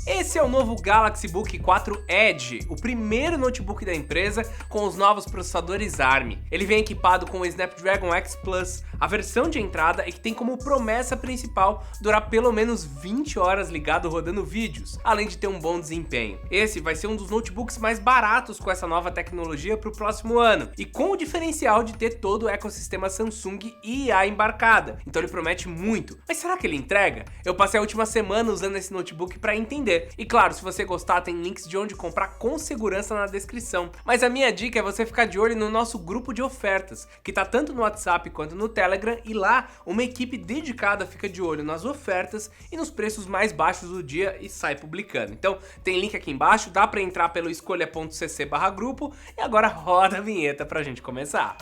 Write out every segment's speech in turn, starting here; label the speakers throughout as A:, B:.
A: Esse é o novo Galaxy Book 4 Edge, o primeiro notebook da empresa com os novos processadores ARM. Ele vem equipado com o Snapdragon X Plus, a versão de entrada e que tem como promessa principal durar pelo menos 20 horas ligado rodando vídeos, além de ter um bom desempenho. Esse vai ser um dos notebooks mais baratos com essa nova tecnologia para o próximo ano, e com o diferencial de ter todo o ecossistema Samsung e IA embarcada, então ele promete muito. Mas será que ele entrega? Eu passei a última semana usando esse notebook para entender. E claro, se você gostar, tem links de onde comprar com segurança na descrição. Mas a minha dica é você ficar de olho no nosso grupo de ofertas, que tá tanto no WhatsApp quanto no Telegram, e lá uma equipe dedicada fica de olho nas ofertas e nos preços mais baixos do dia e sai publicando. Então tem link aqui embaixo, dá para entrar pelo escolha.cc/grupo e agora roda a vinheta pra gente começar.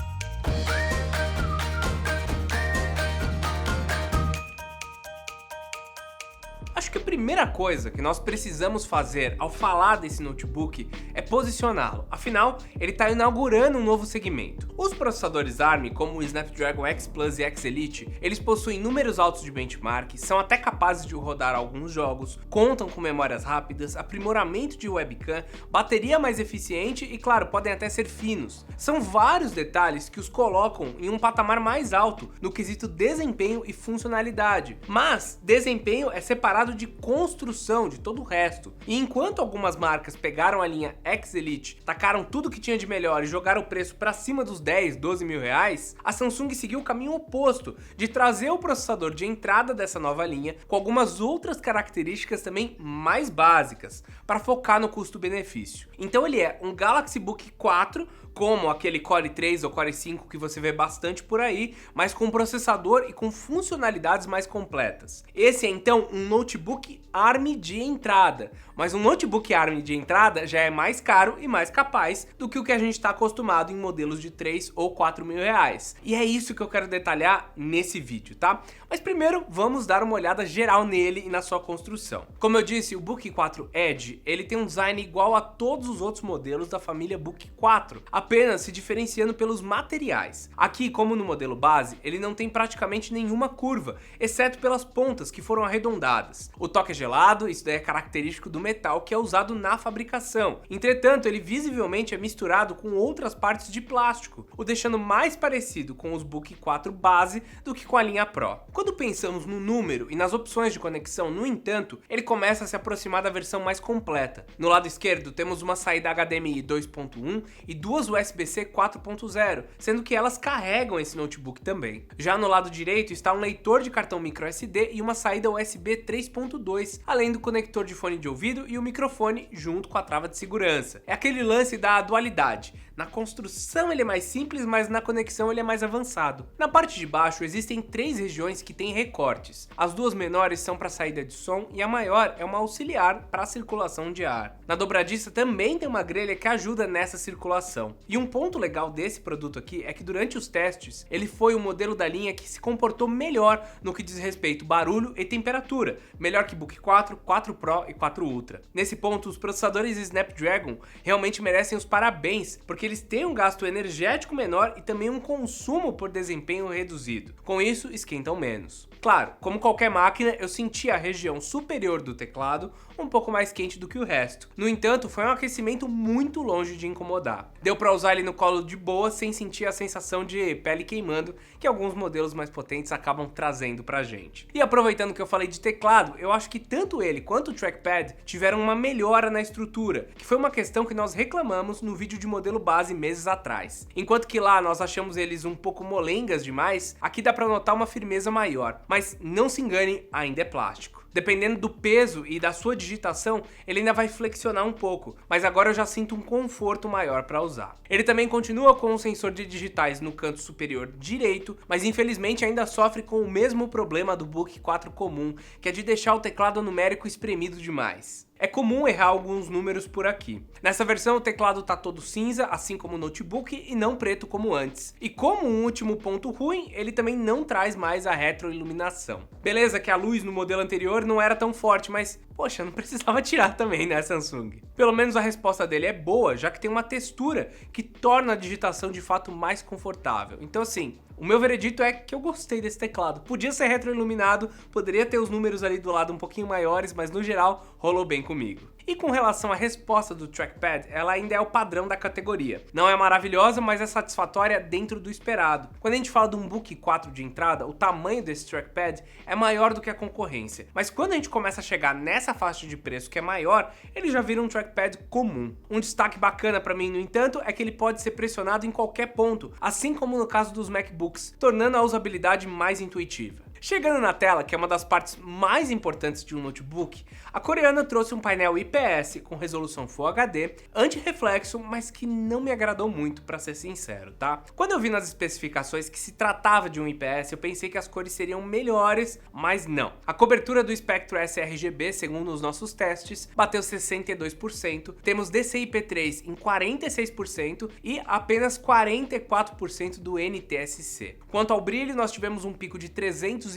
A: Acho que a primeira coisa que nós precisamos fazer ao falar desse notebook é posicioná-lo, afinal, ele está inaugurando um novo segmento. Os processadores ARM, como o Snapdragon X Plus e X Elite, eles possuem números altos de benchmark, são até capazes de rodar alguns jogos, contam com memórias rápidas, aprimoramento de webcam, bateria mais eficiente e, claro, podem até ser finos. São vários detalhes que os colocam em um patamar mais alto no quesito desempenho e funcionalidade, mas desempenho é separado de construção de todo o resto. E enquanto algumas marcas pegaram a linha X Elite, tacaram tudo que tinha de melhor e jogaram o preço para cima dos 10, 12 mil reais, a Samsung seguiu o caminho oposto, de trazer o processador de entrada dessa nova linha com algumas outras características também mais básicas, para focar no custo-benefício. Então ele é um Galaxy Book 4, como aquele Core 3 ou Core 5 que você vê bastante por aí, mas com processador e com funcionalidades mais completas. Esse é então um notebook ARM de entrada, mas um notebook ARM de entrada já é mais caro e mais capaz do que o que a gente está acostumado em modelos de 3 ou 4 mil reais. E é isso que eu quero detalhar nesse vídeo, tá? Mas primeiro vamos dar uma olhada geral nele e na sua construção. Como eu disse, o Book 4 Edge, ele tem um design igual a todos os outros modelos da família Book 4, apenas se diferenciando pelos materiais. Aqui, como no modelo base, ele não tem praticamente nenhuma curva, exceto pelas pontas que foram arredondadas. O toque é gelado, isso daí é característico do metal que é usado na fabricação. Entretanto, ele visivelmente é misturado com outras partes de plástico, o deixando mais parecido com os Book 4 base do que com a linha Pro. Quando pensamos no número e nas opções de conexão, no entanto, ele começa a se aproximar da versão mais completa. No lado esquerdo temos uma saída HDMI 2.1 e duas USB-C 4.0, sendo que elas carregam esse notebook também. Já no lado direito está um leitor de cartão microSD e uma saída USB 3.2, além do conector de fone de ouvido e o microfone junto com a trava de segurança. É aquele lance da dualidade. Na construção ele é mais simples, mas na conexão ele é mais avançado. Na parte de baixo existem três regiões que têm recortes. As duas menores são para saída de som e a maior é uma auxiliar para a circulação de ar. Na dobradiça também tem uma grelha que ajuda nessa circulação. E um ponto legal desse produto aqui é que durante os testes ele foi o modelo da linha que se comportou melhor no que diz respeito barulho e temperatura, melhor que Book 4, 4 Pro e 4 Ultra. Nesse ponto, os processadores Snapdragon realmente merecem os parabéns, porque eles têm um gasto energético menor e também um consumo por desempenho reduzido. Com isso, esquentam menos. Claro, como qualquer máquina, eu senti a região superior do teclado um pouco mais quente do que o resto. No entanto, foi um aquecimento muito longe de incomodar. Deu para usar ele no colo de boa sem sentir a sensação de pele queimando que alguns modelos mais potentes acabam trazendo pra gente. E aproveitando que eu falei de teclado, eu acho que tanto ele quanto o trackpad tiveram uma melhora na estrutura, que foi uma questão que nós reclamamos no vídeo de modelo base meses atrás. Enquanto que lá nós achamos eles um pouco molengas demais, aqui dá pra notar uma firmeza maior, mas não se engane, ainda é plástico. Dependendo do peso e da sua digitação, ele ainda vai flexionar um pouco, mas agora eu já sinto um conforto maior para usar. Ele também continua com um sensor de digitais no canto superior direito, mas infelizmente ainda sofre com o mesmo problema do Book 4 comum, que é de deixar o teclado numérico espremido demais. É comum errar alguns números por aqui. Nessa versão o teclado tá todo cinza, assim como o notebook, e não preto como antes. E como um último ponto ruim, ele também não traz mais a retroiluminação. Beleza que a luz no modelo anterior não era tão forte, mas Poxa, não precisava tirar também, né, Samsung? Pelo menos a resposta dele é boa, já que tem uma textura que torna a digitação de fato mais confortável. Então assim, o meu veredito é que eu gostei desse teclado. Podia ser retroiluminado, poderia ter os números ali do lado um pouquinho maiores, mas no geral rolou bem comigo. E com relação à resposta do trackpad, ela ainda é o padrão da categoria. Não é maravilhosa, mas é satisfatória dentro do esperado. Quando a gente fala de um Book 4 de entrada, o tamanho desse trackpad é maior do que a concorrência. Mas quando a gente começa a chegar nessa faixa de preço que é maior, ele já vira um trackpad comum. Um destaque bacana para mim, no entanto, é que ele pode ser pressionado em qualquer ponto, assim como no caso dos MacBooks, tornando a usabilidade mais intuitiva. Chegando na tela, que é uma das partes mais importantes de um notebook, a coreana trouxe um painel IPS com resolução Full HD, anti-reflexo, mas que não me agradou muito, pra ser sincero, tá? Quando eu vi nas especificações que se tratava de um IPS, eu pensei que as cores seriam melhores, mas não. A cobertura do espectro sRGB, segundo os nossos testes, bateu 62%, temos DCI-P3 em 46% e apenas 44% do NTSC. Quanto ao brilho, nós tivemos um pico de 318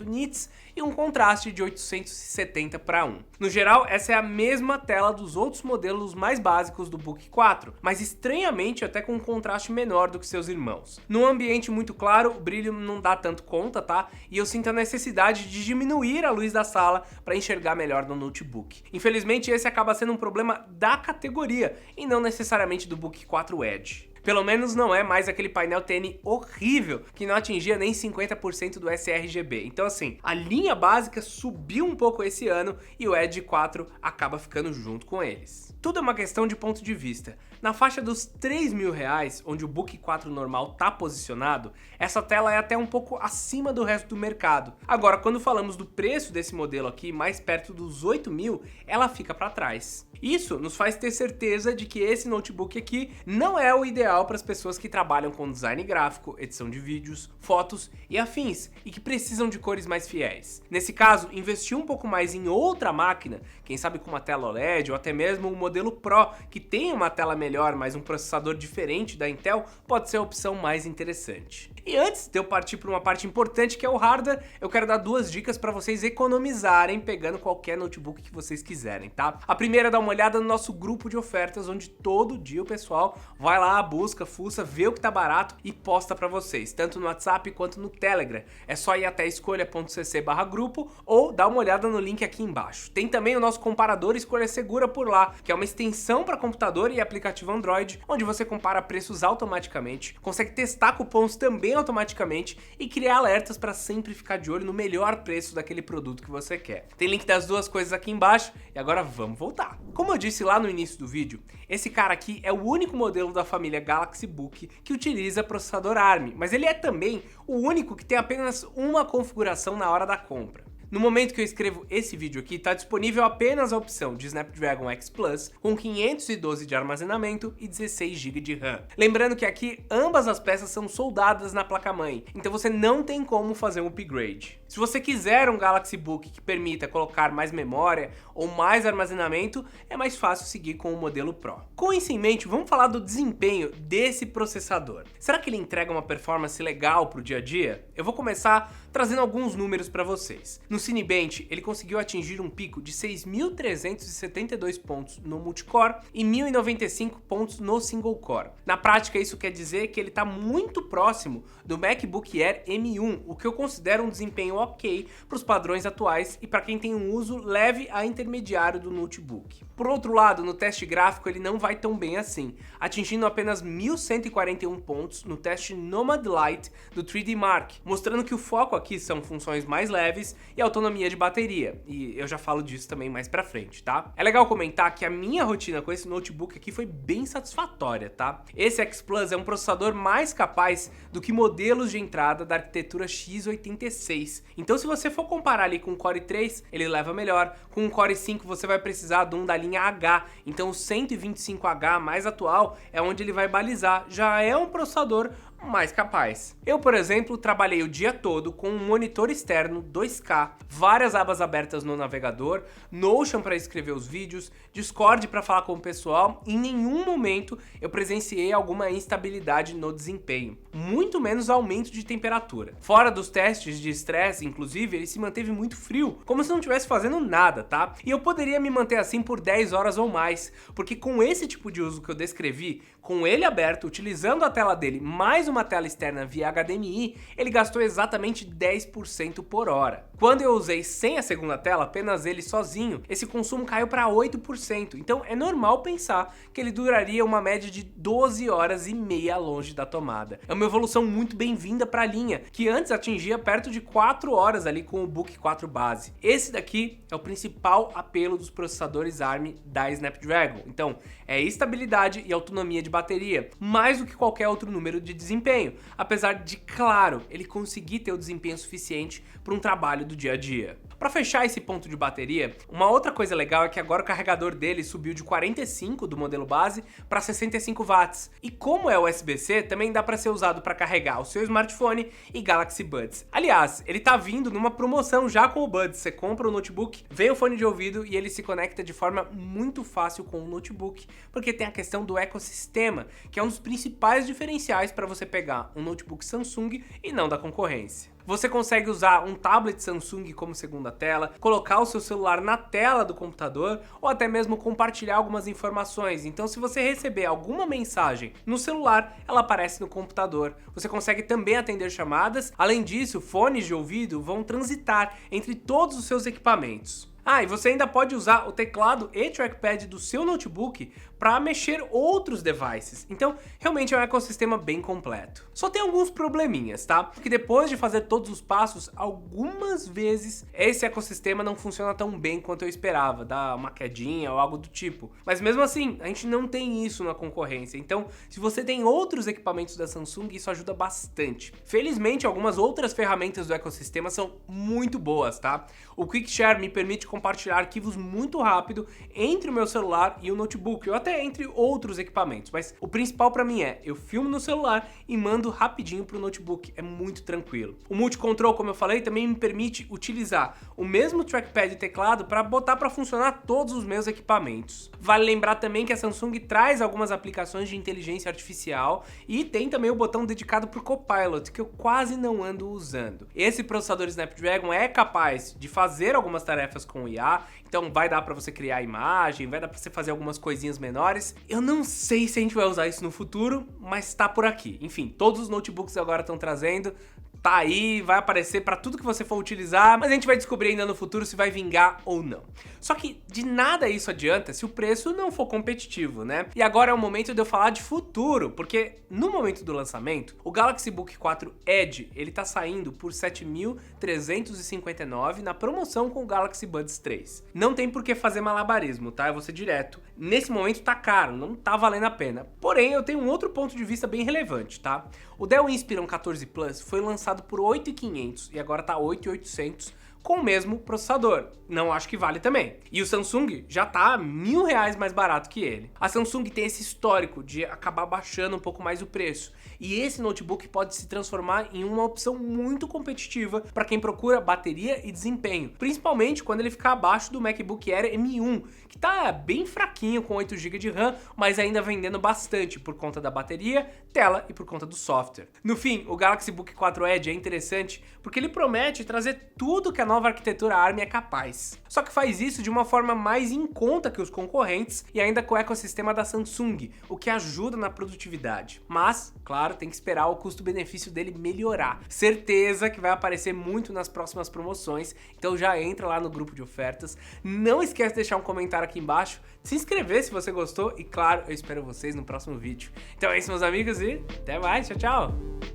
A: nits e um contraste de 870 para 1. No geral, essa é a mesma tela dos outros modelos mais básicos do Book 4, mas estranhamente até com um contraste menor do que seus irmãos. Num ambiente muito claro, o brilho não dá tanto conta, tá? E eu sinto a necessidade de diminuir a luz da sala para enxergar melhor no notebook. Infelizmente, esse acaba sendo um problema da categoria e não necessariamente do Book 4 Edge. Pelo menos não é mais aquele painel TN horrível que não atingia nem 50% do sRGB. Então assim, a linha básica subiu um pouco esse ano e o Edge 4 acaba ficando junto com eles. Tudo é uma questão de ponto de vista. Na faixa dos R$3.000, onde o Book 4 normal tá posicionado, essa tela é até um pouco acima do resto do mercado. Agora, quando falamos do preço desse modelo aqui, mais perto dos R$8.000, ela fica para trás. Isso nos faz ter certeza de que esse notebook aqui não é o ideal para as pessoas que trabalham com design gráfico, edição de vídeos, fotos e afins, e que precisam de cores mais fiéis. Nesse caso, investir um pouco mais em outra máquina, quem sabe com uma tela OLED ou até mesmo um modelo Pro que tem uma tela melhor, mas um processador diferente da Intel, pode ser a opção mais interessante. E antes de eu partir para uma parte importante que é o hardware, eu quero dar duas dicas para vocês economizarem pegando qualquer notebook que vocês quiserem, tá? A primeira é dar uma olhada no nosso grupo de ofertas, onde todo dia o pessoal vai lá, busca, fuça, vê o que tá barato e posta para vocês, tanto no WhatsApp quanto no Telegram. É só ir até escolha.cc/grupo ou dar uma olhada no link aqui embaixo. Tem também o nosso comparador Escolha Segura por lá, que é uma extensão para computador e aplicativo Android, onde você compara preços automaticamente, consegue testar cupons também automaticamente e criar alertas para sempre ficar de olho no melhor preço daquele produto que você quer. Tem link das duas coisas aqui embaixo e agora vamos voltar. Como eu disse lá no início do vídeo, esse cara aqui é o único modelo da família Galaxy Book que utiliza processador ARM, mas ele é também o único que tem apenas uma configuração na hora da compra. No momento que eu escrevo esse vídeo aqui, está disponível apenas a opção de Snapdragon X Plus com 512 de armazenamento e 16 GB de RAM. Lembrando que aqui ambas as peças são soldadas na placa-mãe, então você não tem como fazer um upgrade. Se você quiser um Galaxy Book que permita colocar mais memória ou mais armazenamento, é mais fácil seguir com o modelo Pro. Com isso em mente, vamos falar do desempenho desse processador. Será que ele entrega uma performance legal para o dia a dia? Eu vou começar trazendo alguns números para vocês. No Cinebench, ele conseguiu atingir um pico de 6.372 pontos no multicore e 1.095 pontos no single core. Na prática, isso quer dizer que ele está muito próximo do MacBook Air M1, o que eu considero um desempenho ok para os padrões atuais e para quem tem um uso leve a intermediário do notebook. Por outro lado, no teste gráfico ele não vai tão bem assim, atingindo apenas 1.141 pontos no teste Nomad Lite do 3D Mark, mostrando que o foco aqui são funções mais leves e autonomia de bateria, e eu já falo disso também mais pra frente, tá? É legal comentar que a minha rotina com esse notebook aqui foi bem satisfatória, tá? Esse X Plus é um processador mais capaz do que modelos de entrada da arquitetura x86, então se você for comparar ali com o Core 3, ele leva melhor, com o Core 5 você vai precisar de um da linha H, então o 125H mais atual é onde ele vai balizar, já é um processador mais capaz. Eu, por exemplo, trabalhei o dia todo com um monitor externo 2K, várias abas abertas no navegador, Notion para escrever os vídeos, Discord para falar com o pessoal, e em nenhum momento eu presenciei alguma instabilidade no desempenho, muito menos aumento de temperatura. Fora dos testes de estresse, inclusive, ele se manteve muito frio, como se não estivesse fazendo nada, tá? E eu poderia me manter assim por 10 horas ou mais, porque com esse tipo de uso que eu descrevi, com ele aberto, utilizando a tela dele mais uma tela externa via HDMI, ele gastou exatamente 10% por hora. Quando eu usei sem a segunda tela, apenas ele sozinho, esse consumo caiu para 8%, então é normal pensar que ele duraria uma média de 12 horas e meia longe da tomada. É uma evolução muito bem-vinda para a linha, que antes atingia perto de 4 horas ali com o Book 4 base. Esse daqui é o principal apelo dos processadores ARM da Snapdragon, então é estabilidade e autonomia de bateria, mais do que qualquer outro número de desempenho, apesar de, claro, ele conseguir ter o desempenho suficiente para um trabalho do dia a dia. Para fechar esse ponto de bateria, uma outra coisa legal é que agora o carregador dele subiu de 45 do modelo base para 65 watts. E como é USB-C, também dá para ser usado para carregar o seu smartphone e Galaxy Buds. Aliás, ele tá vindo numa promoção já com o Buds. Você compra o notebook, vem o fone de ouvido e ele se conecta de forma muito fácil com o notebook, porque tem a questão do ecossistema, que é um dos principais diferenciais para você pegar um notebook Samsung e não da concorrência. Você consegue usar um tablet Samsung como segunda tela, colocar o seu celular na tela do computador ou até mesmo compartilhar algumas informações. Então, se você receber alguma mensagem no celular, ela aparece no computador. Você consegue também atender chamadas. Além disso, fones de ouvido vão transitar entre todos os seus equipamentos. E você ainda pode usar o teclado e trackpad do seu notebook para mexer outros devices. Então, realmente é um ecossistema bem completo. Só tem alguns probleminhas, tá? Porque depois de fazer todos os passos, algumas vezes esse ecossistema não funciona tão bem quanto eu esperava, dá uma quedinha ou algo do tipo. Mas mesmo assim, a gente não tem isso na concorrência. Então, se você tem outros equipamentos da Samsung, isso ajuda bastante. Felizmente, algumas outras ferramentas do ecossistema são muito boas, tá? O Quick Share me permite compartilhar arquivos muito rápido entre o meu celular e o notebook, ou até entre outros equipamentos, mas o principal para mim é, eu filmo no celular e mando rapidinho pro notebook, é muito tranquilo. O Multicontrol, como eu falei, também me permite utilizar o mesmo trackpad e teclado para botar para funcionar todos os meus equipamentos. Vale lembrar também que a Samsung traz algumas aplicações de inteligência artificial e tem também o botão dedicado pro Copilot, que eu quase não ando usando. Esse processador Snapdragon é capaz de fazer algumas tarefas com o IA, então vai dar para você criar imagem, vai dar para você fazer algumas coisinhas menores. Eu não sei se a gente vai usar isso no futuro, mas tá por aqui. Enfim, todos os notebooks agora estão trazendo, tá aí, vai aparecer para tudo que você for utilizar, mas a gente vai descobrir ainda no futuro se vai vingar ou não. Só que de nada isso adianta se o preço não for competitivo, né? E agora é o momento de eu falar de futuro, porque no momento do lançamento, o Galaxy Book 4 Edge, ele tá saindo por R$ 7.359 na promoção com o Galaxy Buds 3. Não tem por que fazer malabarismo, tá? Eu vou ser direto. Nesse momento tá caro, não tá valendo a pena. Porém, eu tenho um outro ponto de vista bem relevante, tá? O Dell Inspiron 14 Plus foi lançado por R$ 8.500 e agora tá R$ 8.800 com o mesmo processador. Não acho que vale também. E o Samsung já tá R$ 1.000 mais barato que ele. A Samsung tem esse histórico de acabar baixando um pouco mais o preço. E esse notebook pode se transformar em uma opção muito competitiva para quem procura bateria e desempenho. Principalmente quando ele ficar abaixo do MacBook Air M1, que tá bem fraquinho com 8 GB de RAM, mas ainda vendendo bastante por conta da bateria, tela e por conta do software. No fim, o Galaxy Book 4 Edge é interessante porque ele promete trazer tudo que a nova arquitetura ARM é capaz. Só que faz isso de uma forma mais em conta que os concorrentes e ainda com o ecossistema da Samsung, o que ajuda na produtividade. Mas, claro, tem que esperar o custo-benefício dele melhorar. Certeza que vai aparecer muito nas próximas promoções, então já entra lá no grupo de ofertas. Não esquece de deixar um comentário aqui embaixo, se inscrever se você gostou e, claro, eu espero vocês no próximo vídeo. Então é isso, meus amigos, e até mais. Tchau, tchau!